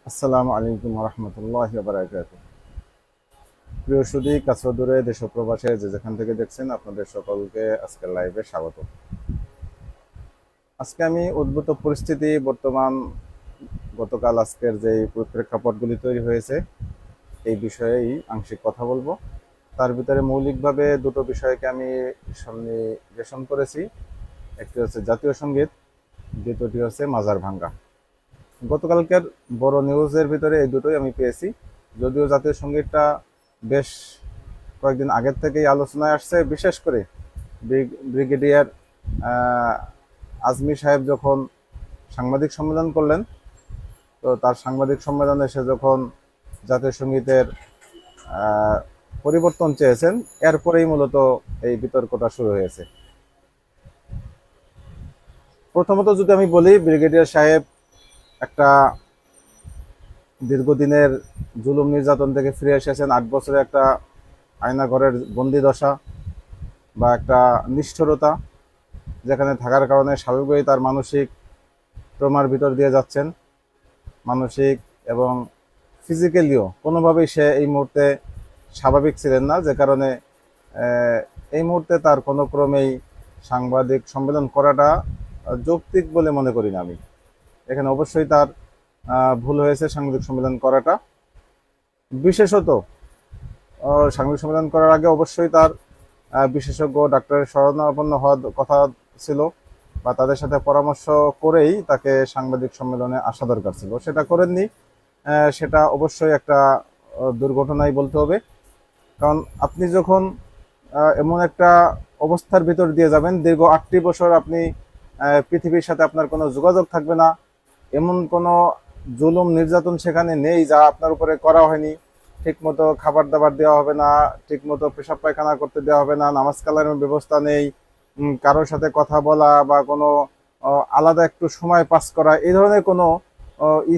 আসসালামু আলাইকুম রহমতুল্লাহ বারাকাত। প্রিয় সুধী, কাছে দূরে, দেশ ও প্রবাসে যে যেখান থেকে দেখছেন, আপনাদের সকলকে আজকের লাইভে স্বাগত। আজকে আমি উদ্ভূত পরিস্থিতি, বর্তমান গতকাল আজকের যে প্রেক্ষাপটগুলি তৈরি হয়েছে এই বিষয়েই আংশিক কথা বলবো। তার ভিতরে মৌলিকভাবে দুটো বিষয়কে আমি সন্নিবেশন করেছি। একটি হচ্ছে জাতীয় সঙ্গীত, দ্বিতীয়টি হচ্ছে মাজার ভাঙ্গা। গতকালকের বড় নিউজের ভিতরে এই দুটোই আমি পেয়েছি। যদিও জাতীয় সঙ্গীতটা বেশ কয়েকদিন আগের থেকেই আলোচনায় আসছে, বিশেষ করে ব্রিগেডিয়ার আজমি সাহেব যখন সাংবাদিক সম্মেলন করলেন, তো তার সাংবাদিক সম্মেলনে সে যখন জাতীয় সঙ্গীতের পরিবর্তন চেয়েছেন, এরপরেই মূলত এই বিতর্কটা শুরু হয়েছে। প্রথমত যদি আমি বলি, ব্রিগেডিয়ার সাহেব একটা দীর্ঘদিনের জুলুম নির্যাতন থেকে ফিরে এসেছেন। 8 বছরে একটা আয়নাঘরের বন্দি দশা বা একটা নিষ্ঠুরতা, যেখানে থাকার কারণে স্বাভাবিকভাবেই তার মানসিক ট্রমার ভিতর দিয়ে যাচ্ছেন। মানসিক এবং ফিজিক্যালিও কোনোভাবেই সে এই মুহূর্তে স্বাভাবিক ছিলেন না, যে কারণে এই মুহূর্তে তার কোনো ক্রমেই সাংবাদিক সম্মেলন করাটা যৌক্তিক বলে মনে করি না আমি। এখানে অবশ্যই তার ভুল হয়েছে সাংবাদিক সম্মেলন করাটা। বিশেষত সাংবাদিক সম্মেলন করার আগে অবশ্যই তার বিশেষজ্ঞ ডাক্তারের শরণাপন্ন হওয়ার কথা ছিল, বা তাদের সাথে পরামর্শ করেই তাকে সাংবাদিক সম্মেলনে আসা দরকার ছিল। সেটা করেননি। সেটা অবশ্যই একটা দুর্ঘটনাই বলতে হবে। কারণ আপনি যখন এমন একটা অবস্থার ভিতর দিয়ে যাবেন, দীর্ঘ 8টি বছর আপনি পৃথিবীর সাথে আপনার কোনো যোগাযোগ থাকবে না, এমন কোনো জুলুম নির্যাতন সেখানে নেই যা আপনার উপরে করা হয়নি। ঠিকমতো খাবার দাবার দেওয়া হবে না, ঠিকমতো পেশাব পায়খানা করতে দেওয়া হবে না, নামাজ কালামের ব্যবস্থা নেই, কারোর সাথে কথা বলা বা কোনো আলাদা একটু সময় পাস করা, এই ধরনের কোনো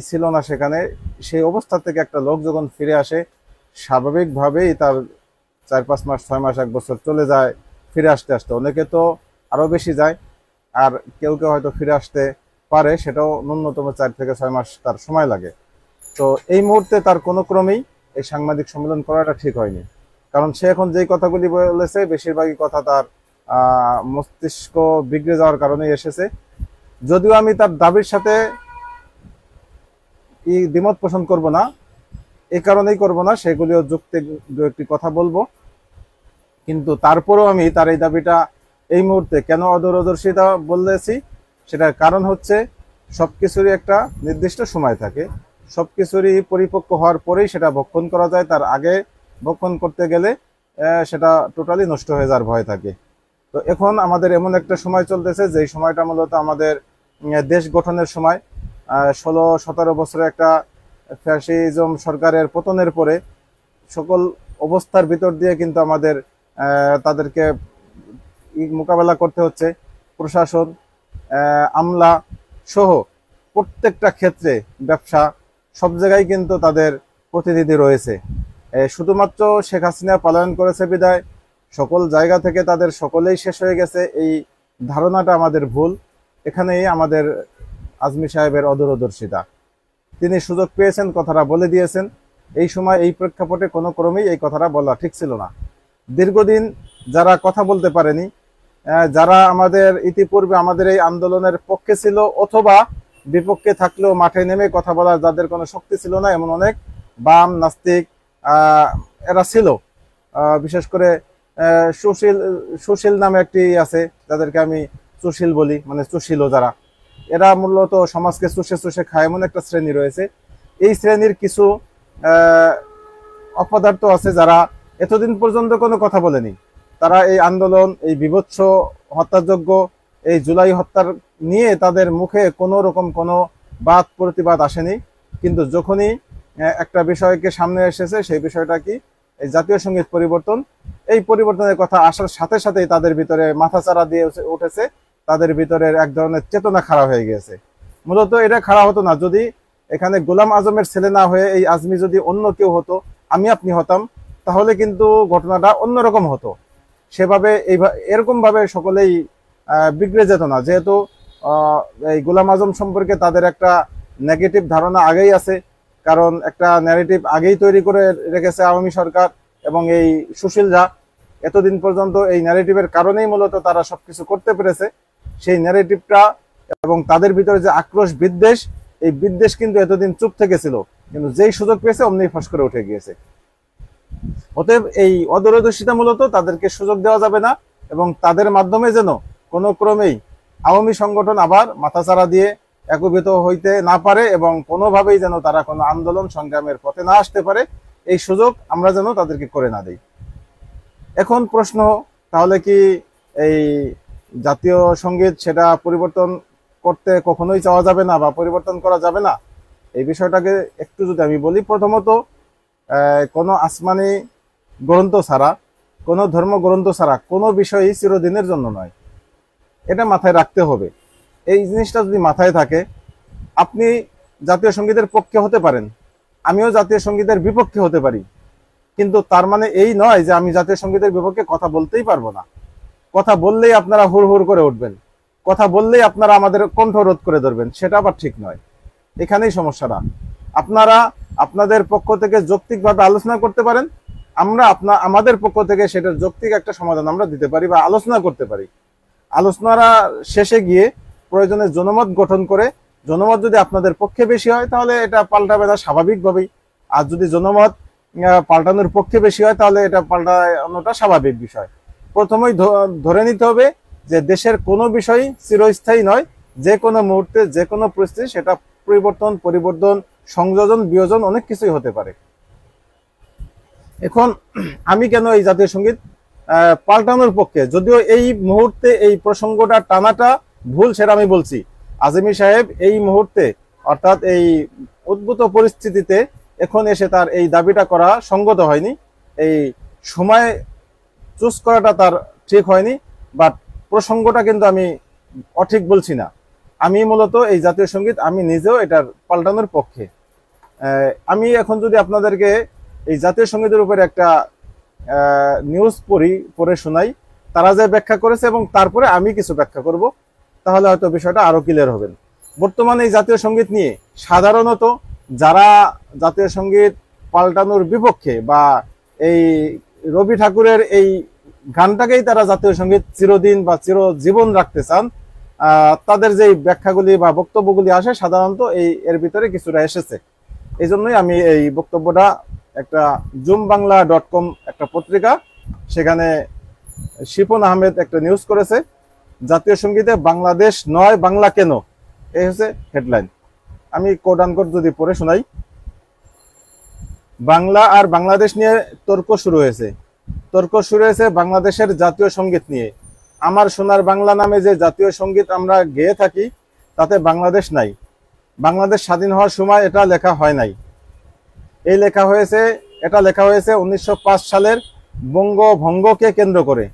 ছিল না সেখানে। সেই অবস্থা থেকে একটা লোক যখন ফিরে আসে, স্বাভাবিকভাবেই তার 4-5 মাস, 6 মাস, 1 বছর চলে যায় ফিরে আসতে আসতে। অনেকে তো আরও বেশি যায়, আর কেউ কেউ হয়তো ফিরে আসতে পারে, সেটাও ন্যূনতম 4 থেকে 6 মাস তার সময় লাগে। তো এই মুহূর্তে তার কোনো ক্রমেই এই সাংবাদিক সম্মেলন করাটা ঠিক হয়নি। কারণ সে এখন যেই কথাগুলি বলেছে, বেশিরভাগই কথা তার মস্তিষ্ক বিগড়ে যাওয়ার কারণেই এসেছে। যদিও আমি তার দাবির সাথে দ্বিমত পোষণ করব না, এই কারণেই করব না, সেগুলিও যুক্তি দু একটি কথা বলবো। কিন্তু তারপরেও আমি তার এই দাবিটা এই মুহূর্তে কেন অদূরদর্শিতা বলেছি, সেটার কারণ হচ্ছে সবকিছুরই একটা নির্দিষ্ট সময় থাকে। সবকিছুরই পরিপক্ক হওয়ার পরেই সেটা ভক্ষণ করা যায়, তার আগে ভক্ষণ করতে গেলে সেটা টোটালি নষ্ট হয়ে যাওয়ার ভয় থাকে। তো এখন আমাদের এমন একটা সময় চলতেছে, যেই সময়টা মূলত আমাদের দেশ গঠনের সময়। 16-17 বছরে একটা ফ্যাসিজম সরকারের পতনের পরে সকল অবস্থার ভিতর দিয়ে কিন্তু আমাদের তাদেরকে মোকাবেলা করতে হচ্ছে। প্রশাসন, আমলা সহ প্রত্যেকটা ক্ষেত্রে, ব্যবসা, সব জায়গায় কিন্তু তাদের প্রতিনিধি রয়েছে। শুধুমাত্র শেখ হাসিনা পলায়ন করেছে বিদায় সকল জায়গা থেকে তাদের সকলেই শেষ হয়ে গেছে, এই ধারণাটা আমাদের ভুল। এখানেই আমাদের আজমি সাহেবের অদূরদর্শিতা। তিনি সুযোগ পেয়েছেন, কথাটা বলে দিয়েছেন। এই সময় এই প্রেক্ষাপটে কোনো ক্রমেই এই কথাটা বলা ঠিক ছিল না। দীর্ঘদিন যারা কথা বলতে পারেনি, যারা আমাদের ইতিপূর্বে আমাদের এই আন্দোলনের পক্ষে ছিল অথবা বিপক্ষে থাকলেও মাঠে নেমে কথা বলার যাদের কোনো শক্তি ছিল না, এমন অনেক বাম নাস্তিক এরা ছিল। বিশেষ করে সুশীল নামে একটি আছে, যাদেরকে আমি সুশীল বলি, মানে সুশীল যারা, এরা মূলত সমাজকে চুষে চুষে খায়, এমন একটা শ্রেণী রয়েছে। এই শ্রেণীর কিছু অপদার্থ আছে যারা এতদিন পর্যন্ত কোনো কথা বলেনি। তারা এই আন্দোলন, এই বীভৎস হত্যাযজ্ঞ, এই জুলাই হত্যার নিয়ে তাদের মুখে কোনো রকম কোনো বাদ প্রতিবাদ আসেনি। কিন্তু যখনই একটা বিষয়কে সামনে এসেছে, সেই বিষয়টা কি, এই জাতীয় সঙ্গীত পরিবর্তন, এই পরিবর্তনের কথা আসার সাথে সাথেই তাদের ভিতরে মাথাচাড়া দিয়ে উঠেছে, তাদের ভিতরের এক ধরনের চেতনা খাড়া হয়ে গেছে। মূলত এটা খাড়া হতো না যদি এখানে গোলাম আজমের ছেলে না হয়ে এই আজমি যদি অন্য কেউ হতো, আমি আপনি হতাম, তাহলে কিন্তু ঘটনাটা অন্যরকম হতো। সেভাবে এরকম ভাবে সকলেই বিগড়ে যেত না, যেহেতু এই গোলাম আজম সম্পর্কে তাদের একটা নেগেটিভ ধারণা আগেই আছে। কারণ একটা ন্যারেটিভ আগেই তৈরি করে রেখেছে আওয়ামী সরকার এবং এই সুশীলরা। এতদিন পর্যন্ত এই ন্যারেটিভের কারণেই মূলত তারা সবকিছু করতে পেরেছে। সেই ন্যারেটিভটা এবং তাদের ভিতরে যে আক্রোশ বিদ্বেষ, এই বিদ্বেষ কিন্তু এতদিন চুপ থেকেছিল, কিন্তু যেই সুযোগ পেয়েছে অমনি ফস করে উঠে গিয়েছে। অতএব এই অদূরদর্শিতা মূলত তাদেরকে সুযোগ দেওয়া যাবে না, এবং তাদের মাধ্যমে যেন কোনো ক্রমেই আওয়ামী সংগঠন আবার মাথাচাড়া দিয়ে একীভূত হইতে না পারে এবং কোনোভাবেই যেন তারা কোনো আন্দোলন সংগ্রামের পথে না আসতে পারে, এই সুযোগ আমরা যেন তাদেরকে করে না দেই। এখন প্রশ্ন, তাহলে কি এই জাতীয় সঙ্গীত সেটা পরিবর্তন করতে কখনোই চাওয়া যাবে না বা পরিবর্তন করা যাবে না? এই বিষয়টাকে একটু যদি আমি বলি, প্রথমত কোনো আসমানি গ্রন্থ ছাড়া, কোনো ধর্মগ্রন্থ ছাড়া কোনো বিষয়ই চিরদিনের জন্য নয়, এটা মাথায় রাখতে হবে। এই জিনিসটা যদি মাথায় থাকে, আপনি জাতীয় সঙ্গীতের পক্ষে হতে পারেন, আমিও জাতীয় সঙ্গীতের বিপক্ষে হতে পারি, কিন্তু তার মানে এই নয় যে আমি জাতীয় সঙ্গীতের বিপক্ষে কথা বলতেই পারবো না। কথা বললেই আপনারা হুড় হুড় করে উঠবেন, কথা বললেই আপনারা আমাদের কণ্ঠ রোধ করে ধরবেন, সেটা আবার ঠিক নয়। এখানেই সমস্যাটা। আপনারা আপনাদের পক্ষ থেকে যৌক্তিকভাবে আলোচনা করতে পারেন, আমরা আমাদের পক্ষ থেকে সেটার যৌক্তিক একটা সমাধান আমরা দিতে পারি বা আলোচনা করতে পারি। আলোচনারা শেষে গিয়ে প্রয়োজনে জনমত গঠন করে, জনমত যদি আপনাদের পক্ষে বেশি হয় তাহলে এটা পাল্টাবে না স্বাভাবিকভাবেই, আর যদি জনমত পাল্টানোর পক্ষে বেশি হয় তাহলে এটা পাল্টানোটা স্বাভাবিক বিষয়। প্রথমেই ধরে নিতে হবে যে দেশের কোনো বিষয় চিরস্থায়ী নয়, যে কোনো মুহূর্তে যে কোনো পরিস্থিতি সেটা পরিবর্তন, সংযোজন, বিয়োজন অনেক কিছুই হতে পারে। এখন আমি কেন এই জাতীয় সঙ্গীত পাল্টানোর পক্ষে, যদিও এই মুহূর্তে এই প্রসঙ্গটা টানাটা ভুল সেটা আমি বলছি। আজমি সাহেব এই মুহূর্তে অর্থাৎ এই উদ্ভূত পরিস্থিতিতে এখন এসে তার এই দাবিটা করা সঙ্গত হয়নি, এই সময় চুজ করাটা তার ঠিক হয়নি, বাট প্রসঙ্গটা কিন্তু আমি অঠিক বলছি না। আমি মূলত এই জাতীয় সঙ্গীত আমি নিজেও এটার পাল্টানোর পক্ষে। আমি এখন যদি আপনাদেরকে এই জাতীয় সঙ্গীতের উপরে একটা নিউজ পড়ে শোনাই, তারা যে ব্যাখ্যা করেছে এবং তারপরে আমি কিছু ব্যাখ্যা করব, তাহলে হয়তো বিষয়টা আরো ক্লিয়ার হবেন। বর্তমানে এই জাতীয় সঙ্গীত নিয়ে সাধারণত যারা জাতীয় সঙ্গীত পাল্টানোর বিপক্ষে বা এই রবি ঠাকুরের এই গানটাকেই তারা জাতীয় সঙ্গীত চিরদিন বা চিরজীবন রাখতে চান, তাদের যে ব্যাখ্যাগুলি বা বক্তব্যগুলি আসে সাধারণত এর ভিতরে কিছুটা এসেছে। এই জন্যই আমি এই বক্তব্যটা একটা zoomBangla.com একটা পত্রিকা, সেখানে শিপন আহমেদ একটা নিউজ করেছে, জাতীয় সঙ্গীতে বাংলাদেশ নয় বাংলা কেন, এই হচ্ছে হেডলাইন। আমি কোড আনকোড যদি পড়ে শোনাই, বাংলা আর বাংলাদেশ নিয়ে তর্ক শুরু হয়েছে বাংলাদেশের জাতীয় সঙ্গীত নিয়ে। আমার সোনার বাংলা নামে যে জাতীয় সঙ্গীত আমরা গেয়ে থাকি তাতে বাংলাদেশ নাই, বাংলাদেশ স্বাধীন হওয়ার সময় এটা লেখা হয় নাই। এটা লেখা হয়েছে 1905 সালের বঙ্গভঙ্গকে কেন্দ্র করে।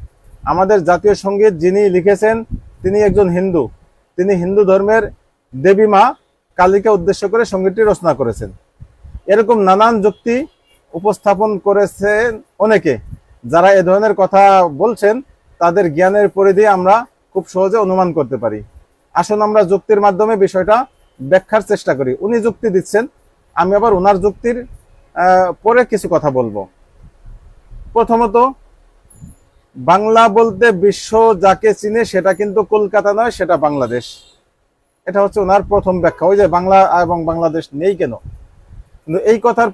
আমাদের জাতীয় সঙ্গীত যিনি লিখেছেন তিনি একজন হিন্দু, তিনি হিন্দু ধর্মের দেবী মা কালীকে উদ্দেশ্য করে সঙ্গীতটি রচনা করেছেন। এরকম নানান যুক্তি উপস্থাপন করেছেন অনেকে, যারা এ ধরনের কথা বলছেন তাদের জ্ঞানের পরিধি আমরা খুব সহজে অনুমান করতে পারি। আসুন আমরা যুক্তির মাধ্যমে বিষয়টা ব্যাখ্যার চেষ্টা করি। উনি যুক্তি দিচ্ছেন, আমি আবার ওনার যুক্তির পরে কিছু কথা বলবো। প্রথমত, বাংলা বলতে বিশ্ব যাকে চিনে সেটা কিন্তু কলকাতা নয়, সেটা বাংলাদেশ। এটা হচ্ছে ওনার প্রথম ব্যাখ্যা। ওই যে বাংলা এবং বাংলাদেশ নেই কেন, কিন্তু এই কথার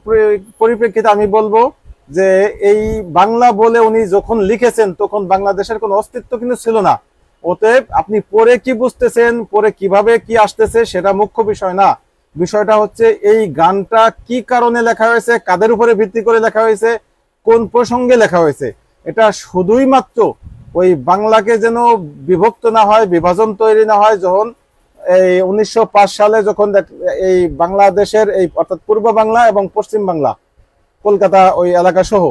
পরিপ্রেক্ষিতে আমি বলবো যে এই বাংলা বলে উনি যখন লিখেছেন তখন বাংলাদেশের কোনো অস্তিত্ব কিন্তু ছিল না। অতএব আপনি পরে কি বুঝতেছেন, পরে কিভাবে কি আসতেছে সেটা মুখ্য বিষয় না। বিষয়টা হচ্ছে এই গানটা কি কারণে লেখা হয়েছে, কাদের উপরে ভিত্তি করে লেখা হয়েছে, কোন প্রসঙ্গে লেখা হয়েছে। এটা শুধুই মাত্র ওই বাংলাকে যেন বিভক্ত না হয়, বিভাজন তৈরি না হয়। যখন এই 1905 সালে যখন এই বাংলাদেশের এই অর্থাৎ পূর্ব বাংলা এবং পশ্চিম বাংলা, কলকাতা ওই এলাকা সহ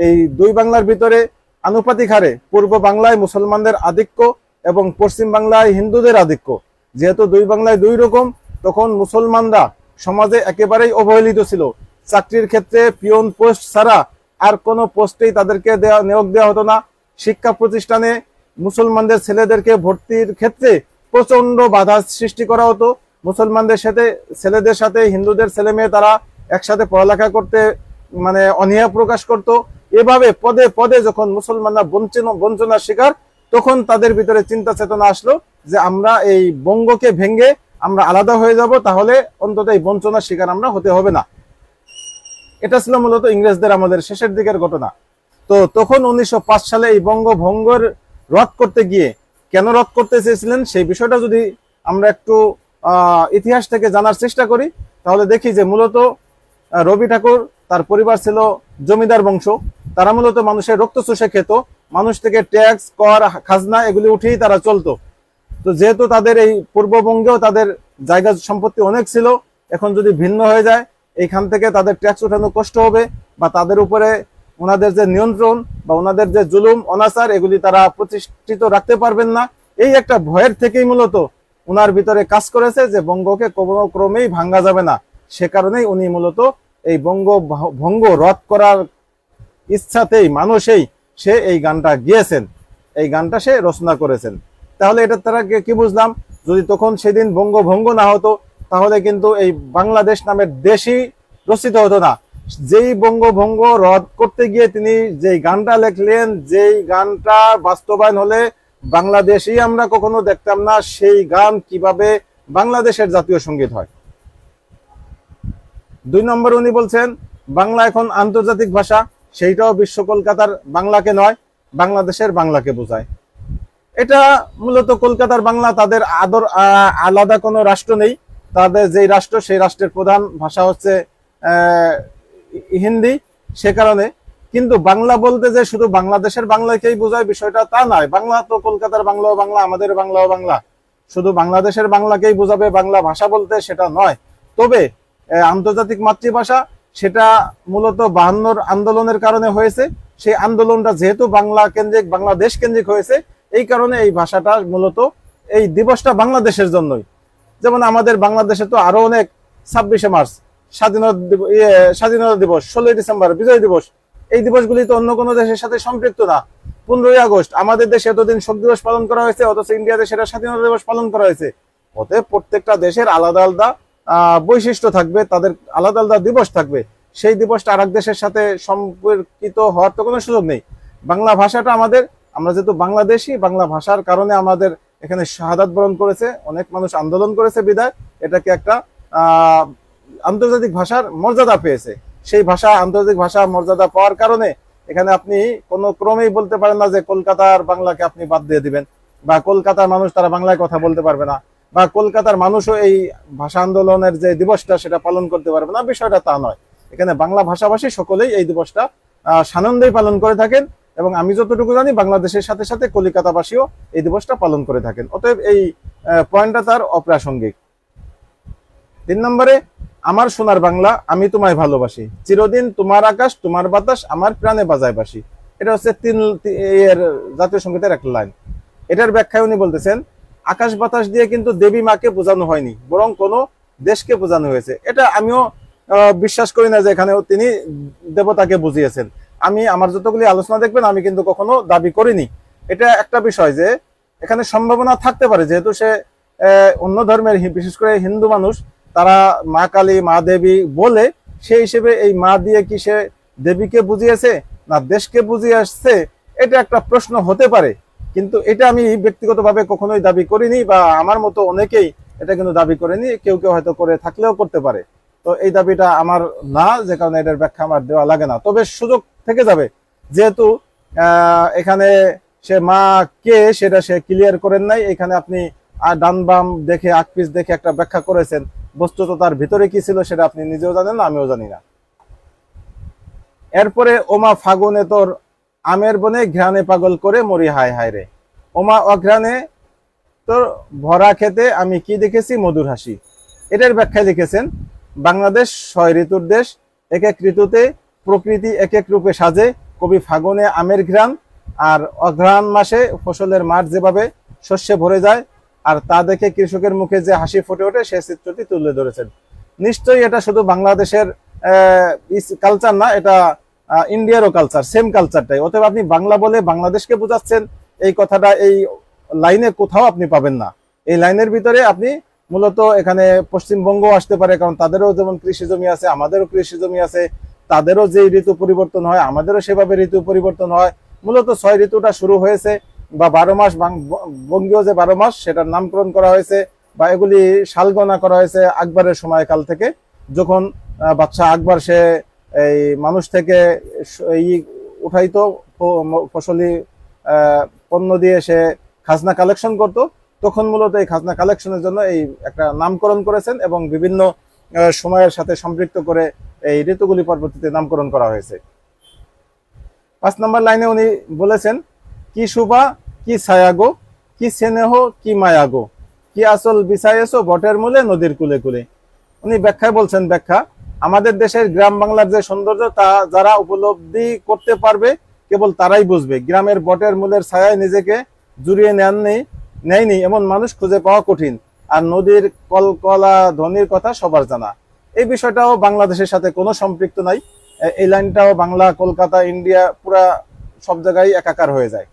এই দুই বাংলার ভিতরে আনুপাতিক হারে পূর্ব বাংলায় মুসলমানদের আধিক্য এবং পশ্চিম বাংলায় হিন্দুদের আধিক্য, যেহেতু দুই বাংলায় দুই রকম, তখন মুসলমানরা সমাজে একেবারেই অবহেলিত ছিল। চাকরির ক্ষেত্রে পিয়ন পোস্ট ছাড়া আর কোনো পোস্টেই তাদেরকে নিয়োগ দেওয়া হতো না। শিক্ষা প্রতিষ্ঠানে মুসলমানদের ছেলেদেরকে ভর্তির ক্ষেত্রে প্রচন্ড বাধা সৃষ্টি করা হতো। মুসলমানদের সাথে ছেলেদের সাথে হিন্দুদের ছেলে মেয়ে তারা একসাথে পড়ালেখা করতে মানে অনীহা প্রকাশ করত। এভাবে পদে পদে যখন মুসলমানরা বঞ্চনার শিকার, তখন তাদের ভিতরে চিন্তা চেতনা আসলো যে আমরা এই বঙ্গকে ভেঙে আমরা আলাদা হয়ে যাব, তাহলে অন্তত এই বঞ্চনার শিকার আমরা হতে হবে না। এটা ছিল মূলত ইংরেজদের আমাদের শেষের দিকের ঘটনা। তো তখন 1905 সালে এই বঙ্গভঙ্গের রদ করতে গিয়ে কেন রদ করতে চেয়েছিলেন সেই বিষয়টা যদি আমরা একটু ইতিহাস থেকে জানার চেষ্টা করি, তাহলে দেখি যে মূলত রবি ঠাকুর তার পরিবার ছিল জমিদার বংশ। তারা মূলত মানুষের রক্ত চুষে খেত, মানুষ থেকে ট্যাক্স, কর, খাজনা এগুলি উঠিয়েই তারা চলতো। তো যেহেতু তাদের এই পূর্ববঙ্গেও তাদের জায়গা সম্পত্তি অনেক ছিল, এখন যদি ভিন্ন হয়ে যায় এইখান থেকে তাদের ট্যাক্স উঠানো কষ্ট হবে, বা তাদের উপরে ওনাদের যে নিয়ন্ত্রণ বা ওনাদের যে জুলুম অনাচার এগুলি তারা প্রতিষ্ঠিত রাখতে পারবেন না। এই একটা ভয়ের থেকেই মূলত ওনার ভিতরে কাজ করেছে যে বঙ্গকে কোনো ক্রমেই ভাঙ্গা যাবে না। সে কারণেই উনি মূলত এই বঙ্গভঙ্গ রদ করার ইচ্ছাতেই মানুষেই সে এই গানটা গিয়েছেন, এই গানটা সে রচনা করেছেন। তাহলে এটা তারা কি বুঝলাম, যদি তখন সেদিন বঙ্গভঙ্গ না হতো তাহলে কিন্তু এই বাংলাদেশ নামের দেশই রচিত হতো না। যেই বঙ্গভঙ্গ রদ করতে গিয়ে তিনি যেই গানটা লেখলেন, যেই গানটা বাস্তবায়ন হলে বাংলাদেশই আমরা কখনো দেখতাম না, সেই গান কিভাবে বাংলাদেশের জাতীয় সঙ্গীত হয়। 2 নম্বর উনি বলছেন বাংলা এখন আন্তর্জাতিক ভাষা, সেইটাও বিশ্ব কলকাতার বাংলাকে নয়, বাংলাদেশের বাংলাকে বোঝায়। এটা মূলত কলকাতার বাংলা, তাদের আলাদা কোনো রাষ্ট্র নেই। তাদের যেই রাষ্ট্র সেই রাষ্ট্রের প্রধান ভাষা হচ্ছে হিন্দি, সে কারণে। কিন্তু বাংলা বলতে যে শুধু বাংলাদেশের বাংলাকেই বোঝায় বিষয়টা তা নয়। বাংলা তো কলকাতার বাংলাও বাংলা, আমাদের বাংলাও বাংলা। শুধু বাংলাদেশের বাংলাকেই বোঝাবে বাংলা ভাষা বলতে সেটা নয়। তবে আন্তর্জাতিক মাতৃভাষা সেটা মূলত 52 আন্দোলনের কারণে হয়েছে। সেই আন্দোলনটা যেহেতু বাংলা কেন্দ্রিক, বাংলাদেশ কেন্দ্রিক হয়েছে, এই কারণে এই ভাষাটা মূলত এই দিবসটা বাংলাদেশের জন্যই। যেমন আমাদের বাংলাদেশে তো আরো অনেক 26শে মার্চ স্বাধীনতা দিবস, 16ই ডিসেম্বর বিজয় দিবস, এই দিবসগুলি তো অন্য কোনো দেশের সাথে সম্পৃক্ত না। 15ই আগস্ট আমাদের দেশে এতদিন শোক দিবস পালন করা হয়েছে, অথচ ইন্ডিয়াতে সেটা স্বাধীনতা দিবস পালন করা হয়েছে। অতএব প্রত্যেকটা দেশের আলাদা আলাদা বৈশিষ্ট্য থাকবে, তাদের আলাদা আলাদা দিবস থাকবে। সেই দিবসটা আরেক দেশের সাথে সম্পর্কিত হওয়ার তো কোনো সুযোগ নেই। বাংলা ভাষাটা আমাদের, আমরা যেহেতু বাংলাদেশি, বাংলা ভাষার কারণে আমাদের এখানে শাহাদাত বরণ করেছে, অনেক মানুষ আন্দোলন করেছে, বিদায় এটাকে একটা আন্তর্জাতিক ভাষার মর্যাদা পেয়েছে। সেই ভাষা আন্তর্জাতিক ভাষা মর্যাদা পাওয়ার কারণে এখানে আপনি কোনো ক্রমেই বলতে পারেন না যে কলকাতার বাংলাকে আপনি বাদ দিয়ে দিবেন, বা কলকাতার মানুষ তারা বাংলায় কথা বলতে পারবে না, বা কলকাতার মানুষও এই ভাষা আন্দোলনের যে দিবসটা সেটা পালন করতে পারবে না। বিষয়টা তা নয়। এখানে বাংলা ভাষাভাষী সকলেই এই দিবসটা সানন্দেই পালন করে থাকেন, এবং আমি যতটুকু জানি বাংলাদেশের সাথে সাথে কলিকাতাবাসীও এই দিবসটা পালন করে থাকেন। অতএব এই পয়েন্টটা তার অপ্রাসঙ্গিক। 3 নম্বরে, আমার সোনার বাংলা আমি তোমায় ভালোবাসি, চিরদিন তোমার আকাশ তোমার বাতাস আমার প্রাণে বাজায় বাসি। এটা হচ্ছে এর জাতীয় সঙ্গীতের একটা লাইন। এটার ব্যাখ্যায় উনি বলতেছেন আকাশ বাতাস দিয়ে কিন্তু দেবী মাকে বোঝানো হয়নি, বরং কোনো দেশকে বোঝানো হয়েছে। এটা আমিও বিশ্বাস করি না যে এখানেও তিনি দেবতাকে বুঝিয়েছেন। আমি আমার যতগুলি আলোচনা দেখবেন আমি কিন্তু কখনো দাবি করিনি। এটা একটা বিষয় যে এখানে সম্ভাবনা থাকতে পারে, যেহেতু সে অন্য ধর্মের, বিশেষ করে হিন্দু মানুষ, তারা মা কালী মা দেবী বলে, সেই হিসেবে এই মা দিয়ে কি সে দেবীকে বুঝিয়েছে না দেশকে বুঝিয়ে আসছে, এটা একটা প্রশ্ন হতে পারে। কিন্তু এটা আমি ব্যক্তিগতভাবে কখনোই দাবি করিনি, বা আমার মতো অনেকেই এটা কিন্তু দাবি করেনি। কেউ কেউ হয়তো করে থাকলেও করতে পারে। তো এই দাবিটা আমার না, যে কারণে এটার ব্যাখ্যা আমার দেওয়া লাগে না। তবে সুযোগ থেকে যাবে, যেহেতু এখানে সে মা কে সেটা সে ক্লিয়ার করেন নাই। এখানে আপনি ডান বাম দেখে আকপিস দেখে একটা ব্যাখ্যা করেছেন, বস্তুত তার ভিতরে কি ছিল সেটা আপনি নিজেও জানেন না, আমিও জানি না। এরপরে, ওমা ফাগুনে তোর আমের বনে ঘ্রাণে পাগল করে মরি হায় হায় রে, ওমা অঘ্রাণে তোর ভরা খেতে আমি কি দেখেছি মধুর হাসি। এটার ব্যাখ্যায় লিখেছেন বাংলাদেশ 6 ঋতুর দেশ, এক এক ঋতুতে প্রকৃতি এক এক রূপে সাজে, কবি ফাগুনে আমের ঘ্রাণ আর অঘ্রাণ মাসে ফসলের মাঠ যেভাবে শস্যে ভরে যায়, আর তা দেখে কৃষকের মুখে যে হাসি ফুটে ওঠে, সে চিত্রটি তুলে ধরেছেন। নিশ্চয়ই এটা শুধু বাংলাদেশের কালচার না, এটা ইন্ডিয়ারও কালচার, সেম কালচারটাই। অতএব আপনি বাংলা বলে বাংলাদেশকে বোঝাচ্ছেন, এই কথাটা এই লাইনে কোথাও আপনি পাবেন না। এই লাইনের ভিতরে আপনি মূলত এখানে পশ্চিমবঙ্গ আসতে পারে, কারণ তাদেরও যেমন কৃষি জমি আছে, আমাদেরও কৃষি জমি আছে, তাদেরও যে ঋতু পরিবর্তন হয় আমাদেরও সেভাবে ঋতু পরিবর্তন হয়। মূলত 6 ঋতুটা শুরু হয়েছে, বা 12 মাস, বঙ্গীয় যে 12 মাস সেটার নামকরণ করা হয়েছে, বা এগুলি সাল গণনা করা হয়েছে আকবরের সময়কাল থেকে, যখন বাদশাহ আকবর সে এই মানুষ থেকে এই উঠাইতো, ফসলি পণ্য দিয়ে সে খাজনা কালেকশন করত, তখন মূলত এই খাজনা কালেকশনের জন্য এই একটা নামকরণ করেছেন, এবং বিভিন্ন সময়ের সাথে সম্পৃক্ত করে এই ঋতুগুলি পরবর্তীতে নামকরণ করা হয়েছে। 5 নম্বর লাইনে উনি বলেছেন, কি শোভা কি ছায়াগো, কি স্নেহ কি মায়াগো, কি আসল বিছায়েছো বটের মূলে নদীর কুলে কুলে। উনি ব্যাখ্যায় বলছেন, ব্যাখ্যা, আমাদের দেশের গ্রাম বাংলার যে সৌন্দর্য তা যারা উপলব্ধি করতে পারবে কেবল তারাই বুঝবে। গ্রামের বটের মূলের ছায়ায় নিজেকে জুড়িয়ে নেয়নি এমন মানুষ খুঁজে পাওয়া কঠিন। আর নদীর কলকলা ধ্বনির কথা সবার জানা। এই বিষয়টাও বাংলাদেশের সাথে কোনো সম্পৃক্ত নাই। এই লাইনটাও বাংলা, কলকাতা, ইন্ডিয়া পুরা সব জায়গায় একাকার হয়ে যায়।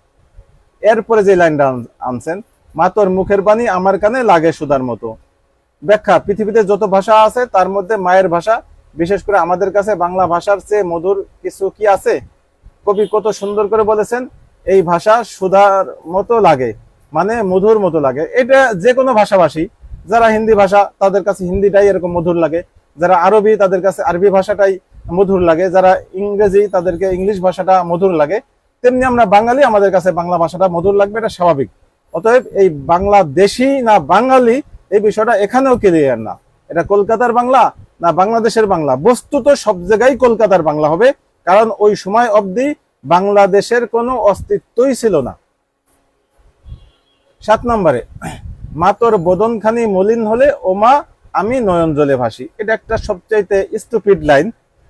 এরপরে যে লাইনটা আনছেন, মা তোর মুখের বাণী আমার কানে লাগে সুধার মতো। ব্যাখ্যা, পৃথিবীতে যত ভাষা আছে তার মধ্যে মায়ের ভাষা, বিশেষ করে আমাদের কাছে বাংলা ভাষার চেয়ে মধুর কিছু কি আছে? কবি কত সুন্দর করে বলেছেন, এই ভাষা সুধার মতো লাগে, মানে মধুর মতো লাগে। এটা যে কোনো ভাষাভাষী, যারা হিন্দি ভাষা তাদের কাছে হিন্দিটাই এরকম মধুর লাগে, যারা আরবি তাদের কাছে আরবি ভাষাটাই মধুর লাগে, যারা ইংরেজি তাদেরকে ইংলিশ ভাষাটা মধুর লাগে, তেমনি আমরা বাঙালি, আমাদের কাছে বাংলা ভাষাটা মধুর লাগবে, এটা স্বাভাবিক। অতএব এই বাংলাদেশি না বাঙালি এই বিষয়টা এখানেও ক্লিয়ার না, এটা কলকাতার বাংলা না বাংলাদেশের বাংলা। বস্তুত সব জায়গায় কলকাতার বাংলা হবে, কারণ ওই সময় অবধি বাংলাদেশের কোনো অস্তিত্বই ছিল না। 7 নম্বরে, মা তোর বদনখানি মলিন হলে ও মা আমি নয়ন জলে ভাসি। এটা একটা সবচাইতে স্টুপিড লাইন।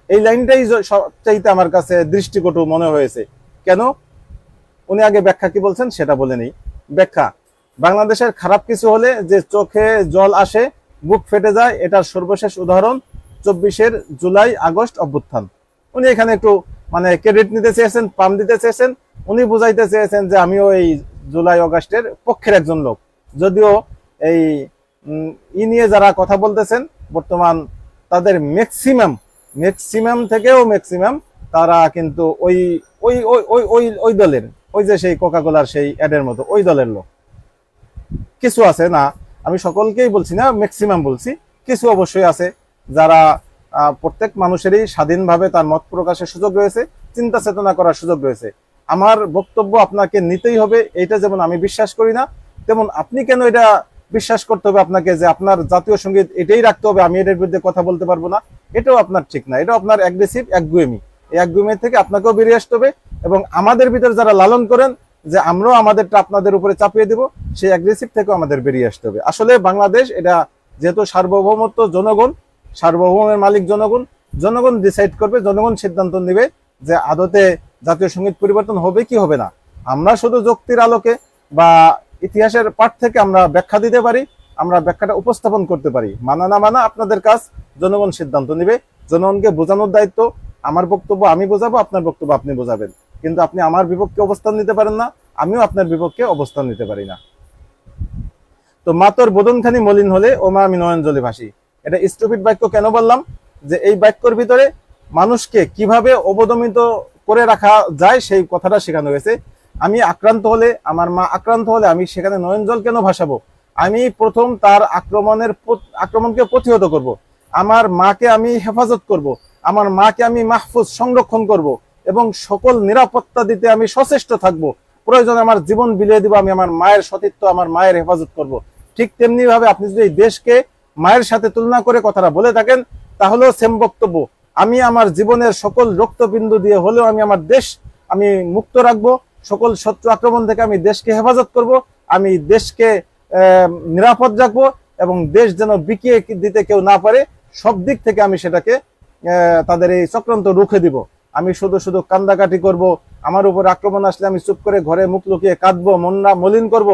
এই লাইনটাই সবচাইতে আমার কাছে দৃষ্টিকটু মনে হয়েছে। কেন? উনি আগে ব্যাখ্যা কি বলছেন সেটা বলে নেই। ব্যাখ্যা, বাংলাদেশের খারাপ কিছু হলে যে চোখে জল আসে, বুক ফেটে যায়, এটার সর্বশেষ উদাহরণ 24 জুলাই আগস্ট অভ্যুত্থান। উনি এখানে একটু মানে ক্রেডিট নিতে চেয়েছেন, পাম দিতে চেয়েছেন। উনি বুঝাইতে চেয়েছেন যে আমিও এই জুলাই আগস্টের পক্ষের একজন লোক, যদিও এই নিয়ে যারা কথা বলতেছেন বর্তমান তাদের ম্যাক্সিমাম থেকেও ম্যাক্সিমাম তারা কিন্তু ওই ওই ওই ওই ওই দলের, ওই যে সেই কোকাকোলার সেই অ্যাডের মতো ওই দলের লোক। কিছু আছে, না আমি সকলকেই বলছি না, ম্যাক্সিমাম বলছি, কিছু অবশ্যই আছে যারা প্রত্যেক মানুষেরই স্বাধীনভাবে তার মত প্রকাশের সুযোগ রয়েছে, চিন্তা চেতনা করার সুযোগ রয়েছে। আমার বক্তব্য আপনাকে নিতেই হবে, এটা যেমন আমি বিশ্বাস করি না, তেমন আপনি কেন এটা বিশ্বাস করতে হবে আপনাকে যে আপনার জাতীয় সঙ্গীত এটাই রাখতে হবে, আমি এটার বিরুদ্ধে কথা বলতে পারবো না? এটাও আপনার ঠিক না, এটাও আপনার অ্যাগ্রেসিভ একগুয়েমি। এই একগুয়েমি থেকে আপনাকেও বেরিয়ে আসতে হবে, এবং আমাদের ভিতর যারা লালন করেন যে আমরাও আমাদেরটা আপনাদের উপরে চাপিয়ে দেব, সেই অ্যাগ্রেসিভ থেকেও আমাদের বেরিয়ে আসতে হবে। আসলে বাংলাদেশ এটা যেহেতু সার্বভৌমত্ব, জনগণ, সার্বভৌমের মালিক জনগণ, জনগণ ডিসাইড করবে, জনগণ সিদ্ধান্ত নেবে যে আদতে জাতীয় সঙ্গীত পরিবর্তন হবে কি হবে না। আমরা শুধু যুক্তির আলোকে বা ইতিহাসের পাঠ থেকে আমরা ব্যাখ্যা দিতে পারি, আমরা ব্যাখ্যাটা উপস্থাপন করতে পারি। মানা না মানা আপনাদের কাজ, জনগণ সিদ্ধান্ত নেবে। জনগণকে বোঝানোর দায়িত্ব, আমার বক্তব্য আমি বোঝাবো, আপনার বক্তব্য আপনি বোঝাবেন, কিন্তু আপনি আমার বিপক্ষে অবস্থান নিতে পারেন না, আমিও আপনার বিপক্ষে অবস্থান নিতে পারি না। তো মা তোর বদনখানি মলিন হলে ও মা আমি নয়ন জলে ভাসি, এটা স্টুপিড বাক্য কেন বললাম? যে এই বাক্যর ভিতরে মানুষকে কিভাবে অবদমিত করে রাখা যায় সেই কথাটা শেখানো হয়েছে। আমি আক্রান্ত হলে, আমার মা আক্রান্ত হলে আমি সেখানে নয়ন জল কেন ভাসাবো? আমি প্রথম তার আক্রমণকে প্রতিহত করব, আমার মাকে আমি হেফাজত করব, আমার মাকে আমি মাহফুজ সংরক্ষণ করব, এবং সকল নিরাপত্তা দিতে আমি সচেষ্ট থাকব। প্রয়োজনে আমার জীবন বিলিয়ে দিব, আমি আমার মায়ের সতীত্ব, আমার মায়ের হেফাজত করব। ঠিক তেমনি ভাবে আপনি যদি এই দেশকে মায়ের সাথে তুলনা করে কথাটা বলে থাকেন, তাহলেও সেম বক্তব্য। আমি আমার জীবনের সকল রক্তবিন্দু দিয়ে হলেও আমি আমার দেশ আমি মুক্ত রাখবো, সকল শত্রু আক্রমণ থেকে আমি দেশকে হেফাজত করব, আমি দেশকে নিরাপদ রাখবো, এবং দেশ যেন বিকিয়ে দিতে কেউ না পারে, সব দিক থেকে আমি সেটাকে তাদের এই চক্রান্ত রুখে দিব। আমি শুধু শুধু কান্দাকাটি করব, আমার উপর আক্রমণ আসলে আমি চুপ করে ঘরে মুখ লুকিয়ে কাঁদবো, মলিন করব,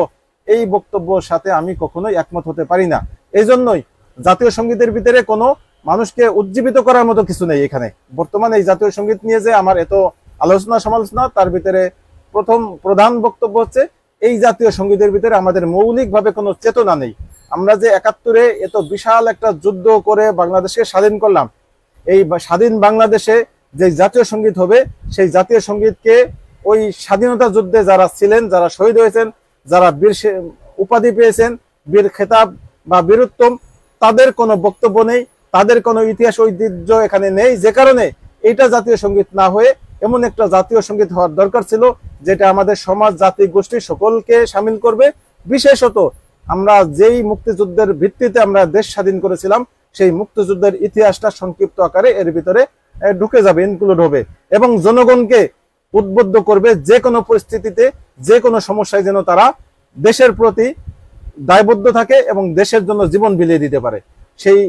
এই বক্তব্যের সাথে আমি কখনোই একমত হতে পারি না। এই জন্যই জাতীয় সঙ্গীতের ভিতরে কোনো মানুষকে উজ্জীবিত করার মতো কিছু নেই। এখানে বর্তমানে এই জাতীয় সঙ্গীত নিয়ে যে আমার এত আলোচনা সমালোচনা, তার ভিতরে প্রধান বক্তব্য হচ্ছে এই জাতীয় সঙ্গীতের ভিতরে আমাদের মৌলিকভাবে কোনো চেতনা নেই। আমরা যে 71-এ এত বিশাল একটা যুদ্ধ করে বাংলাদেশকে স্বাধীন করলাম, এই স্বাধীন বাংলাদেশে যে জাতীয় সঙ্গীত হবে, সেই জাতীয় সঙ্গীতকে ওই স্বাধীনতা যুদ্ধে যারা ছিলেন, যারা শহীদ হয়েছেন, যারা বীর উপাধি পেয়েছেন, বীর খেতাব বা বীরুত্তম, তাদের কোনো বক্তব্য নেই, তাদের কোনো ইতিহাস ঐতিহ্য এখানে নেই। যে কারণে এটা জাতীয় সঙ্গীত না হয়ে এমন একটা জাতীয় সঙ্গীত হওয়ার দরকার ছিল যেটা আমাদের সমাজ, জাতি, গোষ্ঠী সকলকে সামিল করবে। বিশেষত আমরা যেই মুক্তিযুদ্ধের ভিত্তিতে আমরা দেশ স্বাধীন করেছিলাম, সেই মুক্তিযুদ্ধের ইতিহাসটা সংক্ষিপ্ত আকারে এর ভিতরে ঢুকে যাবে, ইনক্লুড হবে, এবং জনগণকে উদ্বুদ্ধ করবে যে কোনো পরিস্থিতিতে, যে কোনো সমস্যায় যেন তারা দেশের প্রতি দায়বদ্ধ থাকে এবং দেশের জন্য জীবন বিলিয়ে দিতে পারে। সেই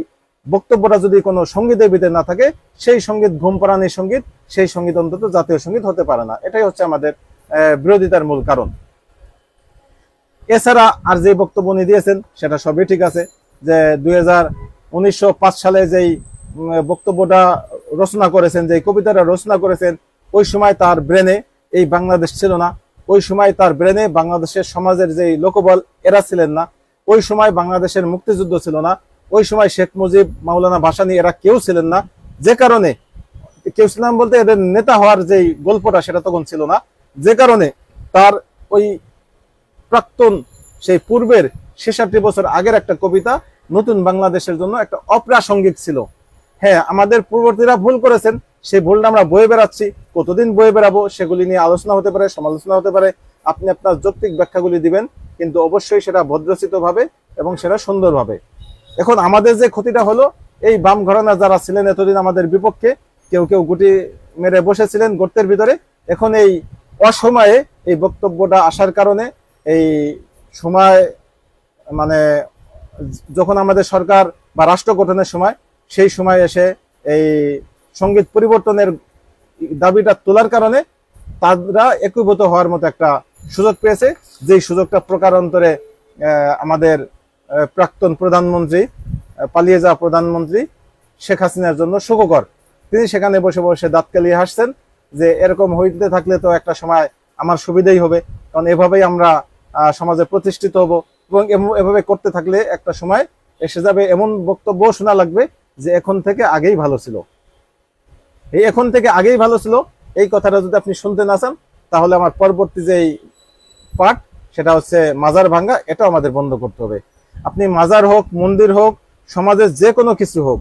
বক্তব্যটা যদি কোনো সঙ্গীতের ভিতরে না থাকে, সেই সঙ্গীত ঘুম পাড়ানি সঙ্গীত, সেই সঙ্গীত অন্তত জাতীয় সঙ্গীত হতে পারে না। এটাই হচ্ছে আমাদের বিরোধিতার মূল কারণ। এছাড়া আর যে বক্তব্য উনি দিয়েছেন সেটা সবই ঠিক আছে, যে 1905 সালে যেই বক্তব্যটা রচনা করেছেন, যে কবিতাটা রচনা করেছেন, ওই সময় তার ব্রেনে এই বাংলাদেশ ছিল না, ওই সময় তার ব্রেনে বাংলাদেশের সমাজের যে লোকবল এরা ছিলেন না, ওই সময় বাংলাদেশের মুক্তিযুদ্ধ ছিল না, ওই সময় শেখ মুজিব, মাওলানা ভাসানী এরা কেউ ছিলেন না। যে কারণে কেউ ছিলেন বলতে এদের নেতা হওয়ার যেই গল্পটা সেটা তখন ছিল না। যে কারণে তার ওই প্রাক্তন, সেই পূর্বের 66 বছর আগের একটা কবিতা নতুন বাংলাদেশের জন্য একটা অপ্রাসঙ্গিক ছিল। হ্যাঁ, আমাদের পূর্ববর্তীরা ভুল করেছেন, সেই ভুলটা আমরা বয়ে বেড়াচ্ছি। কতদিন বয়ে বেড়াবো সেগুলি নিয়ে আলোচনা হতে পারে, সমালোচনা হতে পারে, আপনি আপনার যৌক্তিক ব্যাখ্যাগুলি দিবেন, কিন্তু অবশ্যই সেটা ভদ্রচিত ভাবে এবং সেটা সুন্দরভাবে। এখন আমাদের যে ক্ষতিটা হলো, এই বাম ঘরানা যারা ছিলেন এতদিন আমাদের বিপক্ষে, কেউ কেউ গুটি মেরে বসেছিলেন গর্তের ভিতরে, এখন এই অসময়ে এই বক্তব্যটা আসার কারণে, এই সময় মানে যখন আমাদের সরকার বা রাষ্ট্র গঠনের সময়, সেই সময় এসে এই সঙ্গীত পরিবর্তনের দাবিটা তোলার কারণে তারা একীভূত হওয়ার মতো একটা সুযোগ পেয়েছে, যেই সুযোগটা প্রকারান্তরে আমাদের প্রাক্তন প্রধানমন্ত্রী, পালিয়ে যাওয়া প্রধানমন্ত্রী শেখ হাসিনার জন্য সুখকর। তিনি সেখানে বসে বসে দাঁত কালিয়ে হাসছেন যে এরকম হইতে থাকলে তো একটা সময় আমার সুবিধাই হবে, কারণ এভাবেই আমরা সমাজে প্রতিষ্ঠিত হব, এবং এভাবে করতে থাকলে একটা সময় এসে যাবে এমন বক্তব্য শোনা লাগবে যে এখন থেকে আগেই ভালো ছিল। এই এখন থেকে আগেই ভালো ছিল এই কথাটা যদি আপনি শুনতে না চান, তাহলে আমার পরবর্তী যে পাঠ সেটা হচ্ছে মাজার ভাঙ্গা, এটাও আমাদের বন্ধ করতে হবে। আপনি মাজার হোক, মন্দির হোক, সমাজের যে কোনো কিছু হোক,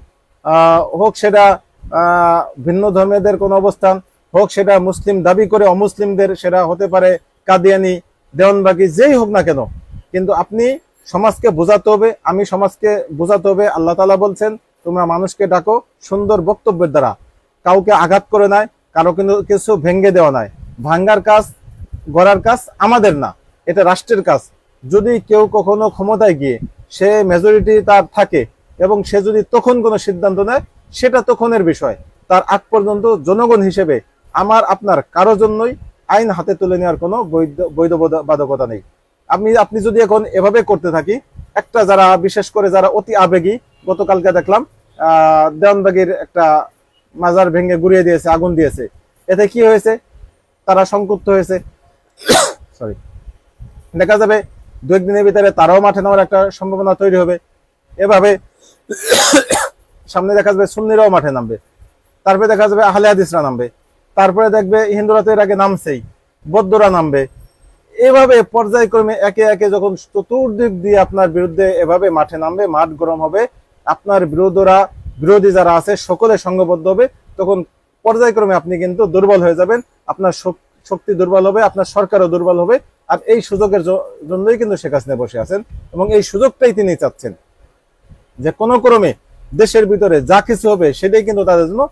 হোক সেটা ভিন্ন ধর্মেদের কোনো অবস্থান, হোক সেটা মুসলিম দাবি করে অমুসলিমদের, সেটা হতে পারে কাদিয়ানি, দেওয়ানবাগি, যেই হোক না কেন, কিন্তু আপনি সমাজকে বোঝাতে হবে, আমি সমাজকে বোঝাতে হবে। আল্লাহ তাআলা বলছেন, তোমরা মানুষকে ডাকো সুন্দর বক্তব্যের দ্বারা, কাউকে আঘাত করে নাই, কারো কিন্তু কিছু ভেঙ্গে দেওয়া নাই। ভাঙ্গার কাজ, গড়ার কাজ আমাদের না, এটা রাষ্ট্রের কাজ। যদি কেউ কখনো ক্ষমতায় গিয়ে সে মেজরিটি তার থাকে এবং সে যদি তখন কোনো সিদ্ধান্ত নেয়, সেটা তখনের বিষয়। তার আগ পর্যন্ত জনগণ হিসেবে আমার আপনার কারো জন্যই আইন হাতে তুলে নেওয়ার কোনো বৈধ বাধকতা নেই। আপনি যদি এখন এভাবে করতে থাকি, একটা যারা বিশেষ করে যারা অতি আবেগী, গতকালকে দেখলাম দেওয়ানবাগির একটা মাজার ভেঙে গুড়িয়ে দিয়েছে, আগুন দিয়েছে, এতে কি হয়েছে? তারা সংক্ষুব্ধ হয়েছে। সরি, দেখা যাবে দু একদিনের ভিতরে তারাও মাঠে নামার একটা সম্ভাবনা তৈরি হবে। এভাবে সামনে দেখা যাবে সুন্নিরাও মাঠে নামবে, তারপরে দেখা যাবে আহলে হাদিসরা নামবে, তারপরে দেখবে হিন্দুরা তো এর আগে নামছেই, বৌদ্ধরা নামবে। এভাবে পর্যায়ক্রমে একে একে যখন চতুর্দিক দিয়ে আপনার বিরুদ্ধে এভাবে মাঠে নামবে, মাঠ গরম হবে, আপনার বিরোধী যারা আছে সকলে সংঘবদ্ধ হবে, তখন পর্যায়ক্রমে আপনি কিন্তু দুর্বল হয়ে যাবেন, আপনার শক্তি দুর্বল হবে, আপনার সরকারও দুর্বল হবে। আর এই সুযোগের জন্যই কিন্তু শেখ হাসিনা বসে আছেন, এবং এই সুযোগটাই তিনি চাচ্ছেন যে কোনো ক্রমে দেশের ভিতরে যা কিছু হবে সেটাই কিন্তু তাদের জন্য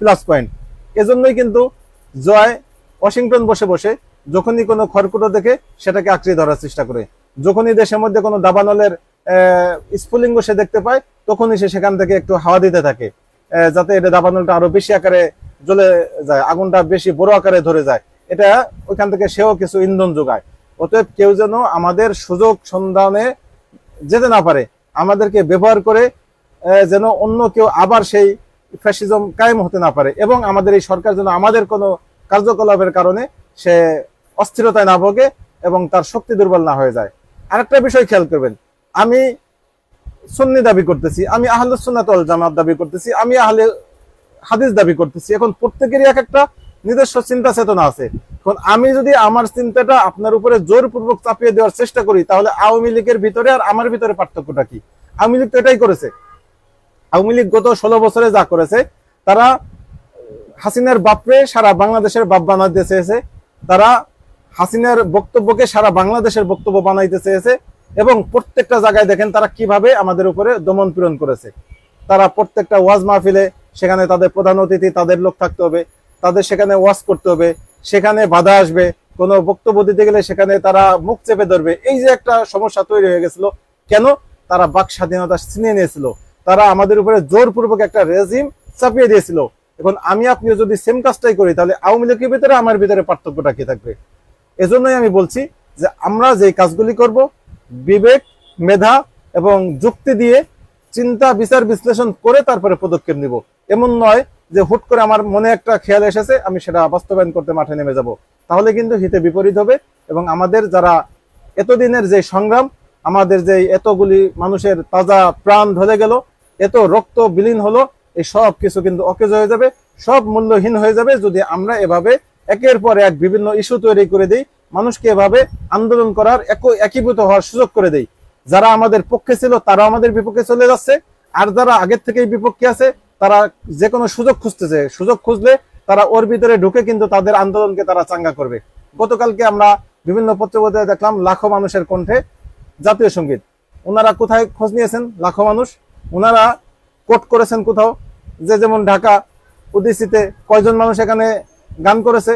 প্লাস পয়েন্ট। এজন্যই কিন্তু জয় ওয়াশিংটন বসে বসে যখনই কোনো খড়কুটো দেখে সেটাকে আঁকড়ে ধরার চেষ্টা করে, যখনই দেশের মধ্যে কোনো দাবানলের স্ফুলিঙ্গ সে দেখতে পায়, তখনই সে সেখান থেকে একটু হাওয়া দিতে থাকে, যাতে এটা দাবানলটা আরো বেশি আকারে জ্বলে যায়, আগুনটা বেশি বড় আকারে ধরে যায়, এটা ওইখান থেকে সেও কিছু ইন্ধন যোগায়। অতএব কেউ যেন আমাদের সুযোগ সন্ধানে যেতে না পারে, আমাদেরকে ব্যবহার করে যেন অন্য কেউ আবার সেই ফ্যাসিজম কায়েম হতে না পারে, এবং আমাদের এই সরকার যেন আমাদের কোনো কার্যকলাপের কারণে সে অস্থিরতায় না ভোগে এবং তার শক্তি দুর্বল না হয়ে যায়। আরেকটা বিষয় খেয়াল করবেন, আমি সুন্নি দাবি করতেছি, আমি আহলুস সুন্নাত ওয়াল জামাত দাবি করতেছি, আমি আহলে হাদিস দাবি করতেছি। এখন প্রত্যেকেরই এক একটা নিজস্ব চিন্তা চেতনা আছে। এখন আমি যদি আমার চিন্তাটা আপনার উপরে জোরপূর্বক চাপিয়ে দেওয়ার চেষ্টা করি, তাহলে আওয়ামী লীগের ভিতরে আর আমার ভিতরে পার্থক্যটা কি? আওয়ামী লীগ তো এটাই করেছে। আওয়ামী লীগ গত 16 বছরে যা করেছে, তারা হাসিনার বাপরে সারা বাংলাদেশের বাপ বানাইতে চেয়েছে, তারা হাসিনার বক্তব্যকে সারা বাংলাদেশের বক্তব্য বানাইতে চেয়েছে, এবং প্রত্যেকটা জায়গায় দেখেন তারা কিভাবে আমাদের উপরে দমন পীড়ন করেছে। তারা প্রত্যেকটা ওয়াজ মাহফিলে সেখানে তাদের প্রধান অতিথি, তাদের লোক থাকতে হবে, তাদের সেখানে ওয়াজ করতে হবে, সেখানে বাধা আসবে, কোনো বক্তব্য দিতে গেলে সেখানে তারা মুখ চেপে ধরবে। এই যে একটা সমস্যা তৈরি হয়ে গেছিল, কেন? তারা বাক স্বাধীনতা ছিনিয়ে নিয়েছিল, তারা আমাদের উপরে জোরপূর্বক একটা রেজিম চাপিয়ে দিয়েছিল। এখন আমি আপনিও যদি সেম কাজটাই করি, তাহলে আওয়ামী লীগের ভিতরে আমার ভিতরে পার্থক্যটা কি থাকবে? এজন্যই আমি বলছি যে আমরা যে কাজগুলি করব, বিবেক, মেধা এবং যুক্তি দিয়ে চিন্তা বিচার বিশ্লেষণ করে তারপরে পদক্ষেপ নিব। এমন নয় যে হুট করে আমার মনে একটা খেয়াল এসেছে, আমি সেটা বাস্তবায়ন করতে মাঠে নেমে যাব। তাহলে কিন্তু হিতে বিপরীত হবে, এবং আমাদের যারা এতদিনের যে সংগ্রাম, আমাদের যে এতগুলি মানুষের তাজা প্রাণ ঢলে গেল, এত রক্ত বিলীন হলো, এই সব কিছু কিন্তু অকেজ হয়ে যাবে, সব মূল্যহীন হয়ে যাবে যদি আমরা এভাবে একের পর এক বিভিন্ন ইস্যু তৈরি করে দিই, মানুষকে এভাবে আন্দোলন করার একীভূত হওয়ার সুযোগ করে দেই। যারা আমাদের পক্ষে ছিল তারা আমাদের বিপক্ষে চলে যাচ্ছে, আর যারা আগের থেকেই বিপক্ষে আছে তারা যে কোনো সুযোগ খুঁজতেছে, সুযোগ খুঁজলে তারা ওর ভিতরে ঢুকে কিন্তু তাদের আন্দোলনকে তারা চাঙ্গা করবে। গতকালকে আমরা বিভিন্ন পত্রপত্রিকায় দেখলাম লাখো মানুষের কণ্ঠে জাতীয় সঙ্গীত। ওনারা কোথায় খোঁজ নিয়েছেন? লাখো মানুষ ওনারা কোট করেছেন কোথাও, যে যেমন ঢাকা উদিসিতে কয়জন মানুষ এখানে গান করেছে,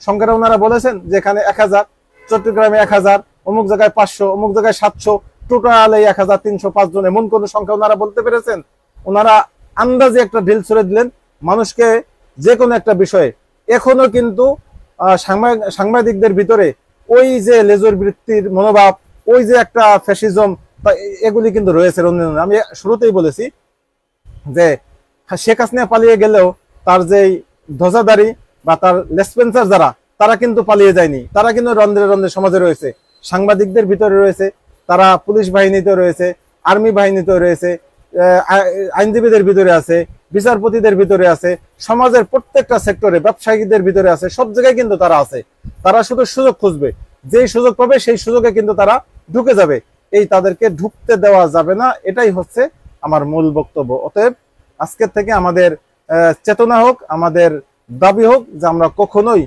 সংখ্যাটা ওনারা বলেছেন যে এখানে 1000, চট্টগ্রামে 1000, অমুক জায়গায় 500, অমুক জায়গায় 700, টোটাল এই 1305 জন, এমন কোন সংখ্যা ওনারা বলতে পেরেছেন? ওনারা আন্দাজে একটা ঢিল ছুড়ে দিলেন মানুষকে যে কোনো একটা বিষয়ে। এখনো কিন্তু সাংবাদিকদের ভিতরে ওই যে লেজর বৃত্তির মনোভাব, ওই যে একটা ফ্যাসিজম, এগুলি কিন্তু রয়েছে। আমি শুরুতেই বলেছি যে শেখ হাসিনা পালিয়ে গেলেও তার যে ধ্বজাধারী বা তার লেসপেন্সার যারা, তারা কিন্তু পালিয়ে যায়নি, তারা কিন্তু রন্ধ্রে রন্ধ্রে সমাজে রয়েছে, সাংবাদিকদের ভিতরে রয়েছে, তারা পুলিশ বাহিনীতে রয়েছে, আর্মি বাহিনীতে রয়েছে, আইনজীবীদের ভিতরে আছে, বিচারপতিদের ভিতরে আছে, সমাজের প্রত্যেকটা সেক্টরে, ব্যবসায়ীদের ভিতরে আছে, সব জায়গায় কিন্তু তারা আছে। তারা শুধু সুযোগ খুঁজবে, যেই সুযোগ পাবে সেই সুযোগে কিন্তু তারা ঢুকে যাবে। এই তাদেরকে ঢুকতে দেওয়া যাবে না, এটাই হচ্ছে আমার মূল বক্তব্য। অতএব আজকের থেকে আমাদের চেতনা হোক, আমাদের দাবি হোক যে আমরা কখনোই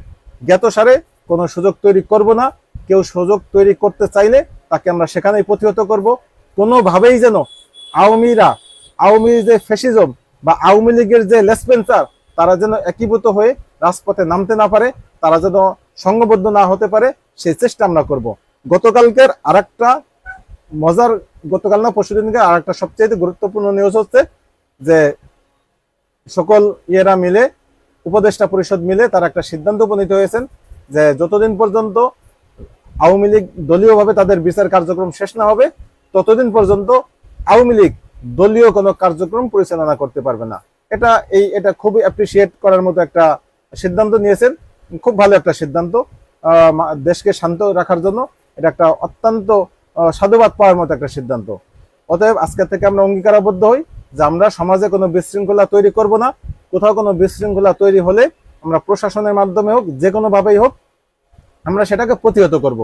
জ্ঞাতসারে কোনো সুযোগ তৈরি করব না। কেউ সুযোগ তৈরি করতে চাইলে তাকে আমরা সেখানেই প্রতিহত করব। কোনোভাবেই যেন আওয়ামী যে ফ্যাসিজম বা আওয়ামী লীগের যে লেসপেন্সার, তারা যেন একীভূত হয়ে রাজপথে নামতে না পারে, তারা যেন সংঘবদ্ধ না হতে পারে, সেই চেষ্টা আমরা করব। গতকালকের আরেকটা মজার, গতকাল না পরশুদিনকে আরেকটা সবচেয়ে গুরুত্বপূর্ণ নিউজ হচ্ছে যে সকল ইয়েরা মিলে, উপদেষ্টা পরিষদ মিলে তারা একটা সিদ্ধান্ত উপনীত হয়েছেন যে যতদিন পর্যন্ত আওয়ামী লীগ দলীয়ভাবে তাদের বিচার কার্যক্রম শেষ না হবে, ততদিন পর্যন্ত আওয়ামী লীগ দলীয় কোনো কার্যক্রম পরিচালনা করতে পারবে না। এটা খুবই অ্যাপ্রিসিয়েট করার মতো একটা সিদ্ধান্ত নিয়েছেন। খুব ভালো একটা সিদ্ধান্ত, দেশকে শান্ত রাখার জন্য এটা একটা অত্যন্ত সাধুবাদ পাওয়ার মতো একটা সিদ্ধান্ত। অতএব আজকে থেকে আমরা অঙ্গীকারাবদ্ধ হই যে আমরা সমাজে কোনো বিশৃঙ্খলা তৈরি করব না। কোথাও কোনো বিশৃঙ্খলা তৈরি হলে আমরা প্রশাসনের মাধ্যমে হোক, যে কোনো ভাবেই হোক, আমরা সেটাকে প্রতিহত করব।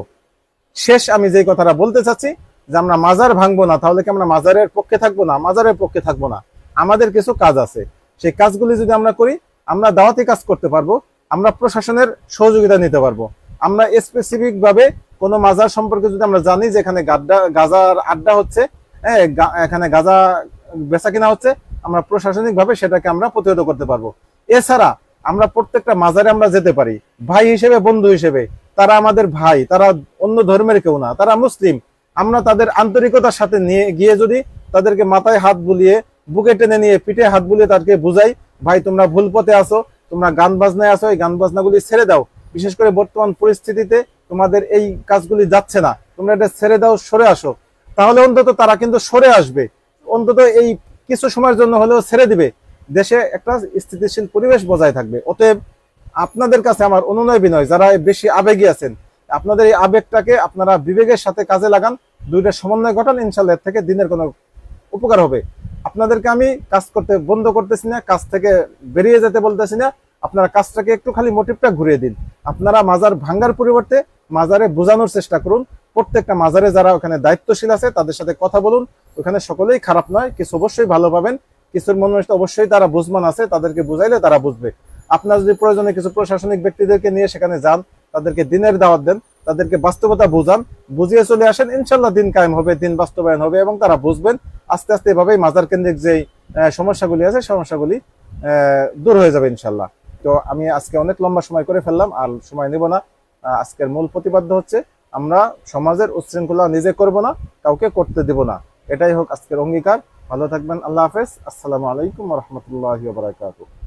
শেষ আমি যে কথাটা বলতে চাচ্ছি যে আমরা মাজার ভাঙবো না, তাহলে কি আমরা মাজারের পক্ষে থাকবো না? মাজারের পক্ষে থাকবো না। আমাদের কিছু কাজ আছে, সেই কাজগুলি যদি আমরা করি, আমরা দাওয়াতি কাজ করতে পারবো, আমরা প্রশাসনের সহযোগিতা নিতে পারবো। আমরা স্পেসিফিক ভাবে কোনো মাজার সম্পর্কে যদি আমরা জানি যে এখানে গাজার আড্ডা হচ্ছে, এখানে গাজা বেচা কিনা হচ্ছে, আমরা প্রশাসনিক ভাবে সেটাকে আমরা প্রতিহত করতে পারবো। এছাড়া আমরা প্রত্যেকটা মাজারে আমরা যেতে পারি ভাই হিসেবে, বন্ধু হিসেবে। তারা আমাদের ভাই, তারা অন্য ধর্মের কেউ না, তারা মুসলিম। আমরা তাদের আন্তরিকতার সাথে নিয়ে গিয়ে যদি তাদেরকে মাথায় হাত বুলিয়ে, বুকে টেনে নিয়ে, পিঠে হাত বুলিয়ে তাদেরকে বুঝাই, ভাই তোমরা ভুল পথে আসো, তোমরা গান বাজনায় আসো, এই গান বাজনাগুলি ছেড়ে দাও, বিশেষ করে বর্তমান পরিস্থিতিতে তোমাদের এই কাজগুলি যাচ্ছে না, তোমরা এটা ছেড়ে দাও, সরে আসো, তাহলে অন্তত তারা কিন্তু সরে আসবে, অন্তত এই কিছু সময়ের জন্য হলেও ছেড়ে দিবে, দেশে একটা স্থিতিশীল পরিবেশ বজায় থাকবে। অতএব আপনাদের কাছে আমার অনুনয় বিনয়, যারা বেশি আবেগী আছেন, আপনাদের এই আবেগটাকে আপনারা বিবেকের সাথে কাজে লাগান, দুইটা সমন্বয় ঘটান, ইনশাল্লাহ এর থেকে দিনের কোনো উপকার হবে। আপনাদেরকে আমি কাজ করতে বন্ধ করতেছি না, কাজ থেকে বেরিয়ে যেতে বলতেছি না, আপনারা কাজটাকে একটু খালি মোটিভটা ঘুরিয়ে দিন। আপনারা মাজার ভাঙ্গার পরিবর্তে মাজারে বোঝানোর চেষ্টা করুন। প্রত্যেকটা মাজারে যারা ওখানে দায়িত্বশীল আছে তাদের সাথে কথা বলুন। ওখানে সকলেই খারাপ নয়, কিছু অবশ্যই ভালো পাবেন, কিছুর মনে অবশ্যই তারা বুঝমান আছে, তাদেরকে বুঝাইলে তারা বুঝবে। আপনার যদি প্রয়োজনে কিছু প্রশাসনিক ব্যক্তিদেরকে নিয়ে সেখানে যান, তাদেরকে দিনের দাওয়াত দেন, তাদেরকে বাস্তবতা বোঝান, বুঝিয়ে চলে আসেন, ইনশাল্লাহ দিন কায়েম হবে, দিন বাস্তবায়ন হবে এবং তারা বুঝবেন। আস্তে আস্তে এভাবেই মাজার কেন্দ্রিক যে সমস্যাগুলি আছে সমস্যাগুলি দূর হয়ে যাবে ইনশাল্লাহ। তো আমি আজকে অনেক লম্বা সময় করে ফেললাম, আর সময় নেব না। আজকের মূল প্রতিপাদ্য হচ্ছে আমরা সমাজের উচ্ছৃঙ্খলা নিজে করব না, কাউকে করতে দেব না। এটাই হোক আজকের অঙ্গীকার। ভালো থাকবেন, আল্লাহ হাফেজ, আসসালামু আলাইকুম ওয়া রাহমাতুল্লাহি ওয়া বারাকাতুহু।